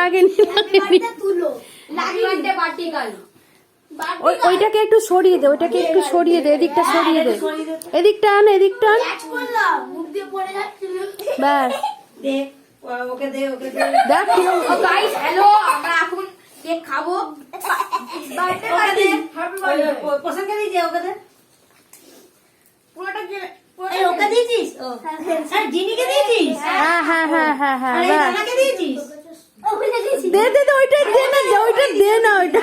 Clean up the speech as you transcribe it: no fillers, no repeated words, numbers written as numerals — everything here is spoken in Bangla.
লাগেনি। ওইটাকে একটু সরিয়ে দে, ওইটাকে একটু সরিয়ে দে, এদিকটা সরিয়ে দে, এদিকটা আন, এদিকটা আন, ব্যাস। ওকে দে, ওকে দে। দেখ গাইস হ্যালো, আমরা এখন কেক খাবো। ওকে দে, প্রশান্তকে দিয়েছি, ওকে দে। পুরোটা এই ওকে দিয়েছিস? ও আর জিনিকে দিয়েছিস? হ্যাঁ হ্যাঁ হ্যাঁ হ্যাঁ হ্যাঁ, আর এই ব্যাস। দাদাকে দিয়েছিস? দে দে দে, ওইটা দে না, ওইটা দে না, ওইটা